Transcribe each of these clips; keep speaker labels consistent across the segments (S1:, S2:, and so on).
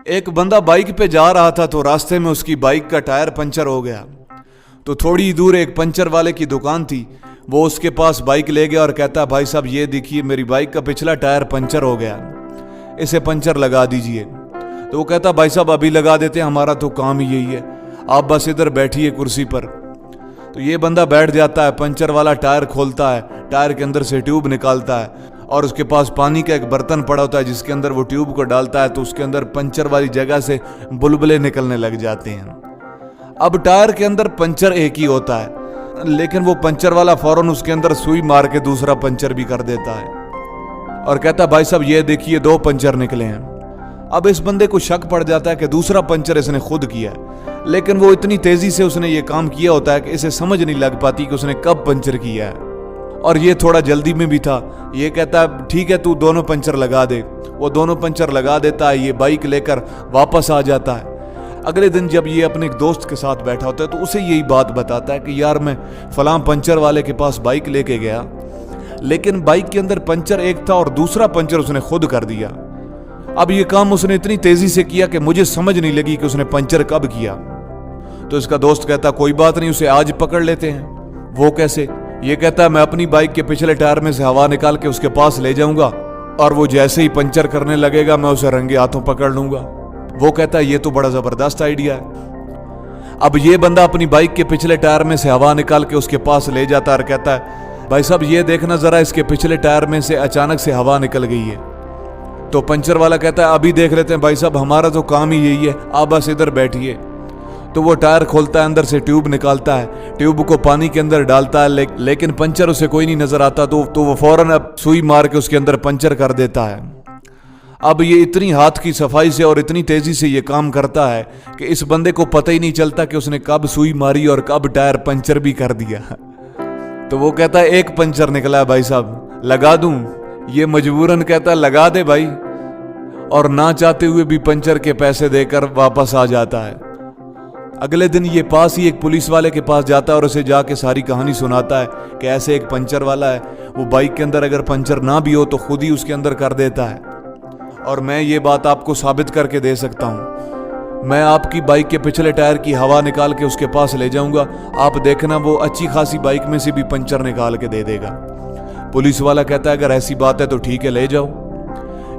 S1: एक बंदा बाइक पे जा रहा था तो रास्ते में उसकी बाइक का टायर पंचर हो गया। तो थोड़ी दूर एक पंचर वाले की दुकान थी, वो उसके पास बाइक ले गया और कहता, भाई साहब ये देखिए मेरी बाइक का पिछला टायर पंचर हो गया, इसे पंचर लगा दीजिए। तो वो कहता, भाई साहब अभी लगा देते हैं, हमारा तो काम ही यही है, आप बस इधर बैठिए कुर्सी पर। तो ये बंदा बैठ जाता है, पंचर वाला टायर खोलता है, टायर के अंदर से ट्यूब निकालता है और उसके पास पानी का एक बर्तन पड़ा होता है जिसके अंदर वो ट्यूब को डालता है, तो उसके अंदर पंचर वाली जगह से बुलबुले निकलने लग जाते हैं। अब टायर के अंदर पंचर एक ही होता है, लेकिन वो पंचर वाला फौरन उसके अंदर सुई मार के दूसरा पंचर भी कर देता है और कहता, भाई साहब ये देखिए 2 पंचर निकले हैं। अब इस बंदे को शक पड़ जाता है कि दूसरा पंचर इसने खुद किया है, लेकिन वो इतनी तेजी से उसने ये काम किया होता है कि इसे समझ नहीं लग पाती कि उसने कब पंचर किया है, और ये थोड़ा जल्दी में भी था। ये कहता है ठीक है तू दोनों पंचर लगा दे। वो दोनों पंचर लगा देता है, ये बाइक लेकर वापस आ जाता है। अगले दिन जब ये अपने एक दोस्त के साथ बैठा होता है तो उसे यही बात बताता है कि यार मैं फलां पंचर वाले के पास बाइक लेके गया, लेकिन बाइक के अंदर पंचर एक था और दूसरा पंचर उसने खुद कर दिया। अब ये काम उसने इतनी तेजी से किया कि मुझे समझ नहीं लगी कि उसने पंचर कब किया। तो इसका दोस्त कहता, कोई बात नहीं, उसे आज पकड़ लेते हैं। वो कैसे? ये कहता है मैं अपनी बाइक के पिछले टायर में से हवा निकाल के उसके पास ले जाऊंगा और वो जैसे ही पंचर करने लगेगा मैं उसे रंगे हाथों पकड़ लूंगा। वो कहता है ये तो बड़ा जबरदस्त आइडिया है। अब ये बंदा अपनी बाइक के पिछले टायर में से हवा निकाल के उसके पास ले जाता है और कहता है, भाई साहब ये देखना जरा, इसके पिछले टायर में से अचानक से हवा निकल गई है। तो पंचर वाला कहता है अभी देख लेते हैं भाई साहब, हमारा तो काम ही यही है, आप बस इधर बैठिए। तो वो टायर खोलता है, अंदर से ट्यूब निकालता है, ट्यूब को पानी के अंदर डालता है, लेकिन पंचर उसे कोई नहीं नजर आता। तो वो फौरन अब सुई मार के उसके अंदर पंचर कर देता है। अब ये इतनी हाथ की सफाई से और इतनी तेजी से ये काम करता है कि इस बंदे को पता ही नहीं चलता कि उसने कब सुई मारी और कब टायर पंचर भी कर दिया। तो वो कहता है एक पंचर निकला है भाई साहब, लगा दूं? ये मजबूरन कहता है लगा दे भाई, और ना चाहते हुए भी पंचर के पैसे देकर वापस आ जाता है। अगले दिन ये पास ही एक पुलिस वाले के पास जाता है और उसे जाके सारी कहानी सुनाता है कि ऐसे एक पंचर वाला है, वो बाइक के अंदर अगर पंचर ना भी हो तो खुद ही उसके अंदर कर देता है, और मैं ये बात आपको साबित करके दे सकता हूँ। मैं आपकी बाइक के पिछले टायर की हवा निकाल के उसके पास ले जाऊंगा, आप देखना वो अच्छी खासी बाइक में से भी पंचर निकाल के दे देगा। पुलिस वाला कहता है अगर ऐसी बात है तो ठीक है, ले जाओ।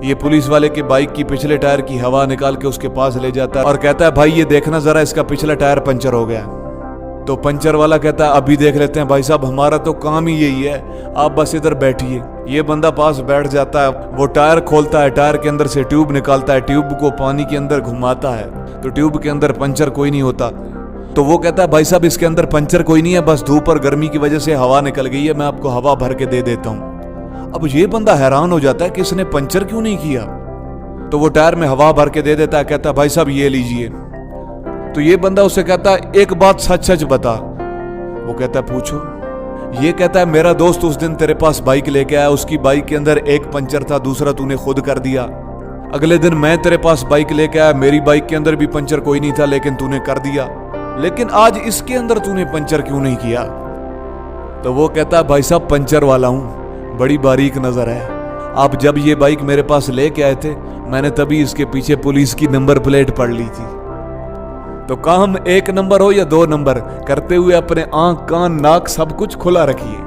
S1: ये पुलिस वाले के बाइक की पिछले टायर की हवा निकाल के उसके पास ले जाता है और कहता है भाई ये देखना जरा, इसका पिछला टायर पंचर हो गया। तो पंचर वाला कहता है अभी देख लेते हैं भाई साहब, हमारा तो काम ही यही है, आप बस इधर बैठिए। ये बंदा पास बैठ जाता है, वो टायर खोलता है, टायर के अंदर से ट्यूब निकालता है, ट्यूब को पानी के अंदर घुमाता है तो ट्यूब के अंदर पंचर कोई नहीं होता। तो वो कहता है भाई साहब इसके अंदर पंचर कोई नहीं है, बस धूप और गर्मी की वजह से हवा निकल गई है, मैं आपको हवा भर के दे देता हूँ। अब ये बंदा हैरान हो जाता है कि इसने पंचर क्यों नहीं किया। तो वो टायर में हवा भर के दे देता है, कहता है भाई साहब ये लीजिए। तो ये बंदा उसे कहता है एक बात सच सच बता। वो कहता है पूछो। ये कहता है मेरा दोस्त उस दिन तेरे पास बाइक लेके आया, उसकी बाइक के अंदर एक पंचर था, दूसरा तूने खुद कर दिया। अगले दिन मैं तेरे पास बाइक लेके आया, मेरी बाइक के अंदर भी पंचर कोई नहीं था, लेकिन तूने कर दिया, लेकिन आज इसके अंदर तूने पंचर क्यों नहीं किया। तो वो कहता है भाई साहब पंचर वाला हूं, बड़ी बारीक नजर है। आप जब ये बाइक मेरे पास लेके आए थे, मैंने तभी इसके पीछे पुलिस की नंबर प्लेट पढ़ ली थी। तो काम 1 नंबर हो या 2 नंबर, करते हुए अपने आंख कान नाक सब कुछ खुला रखिए।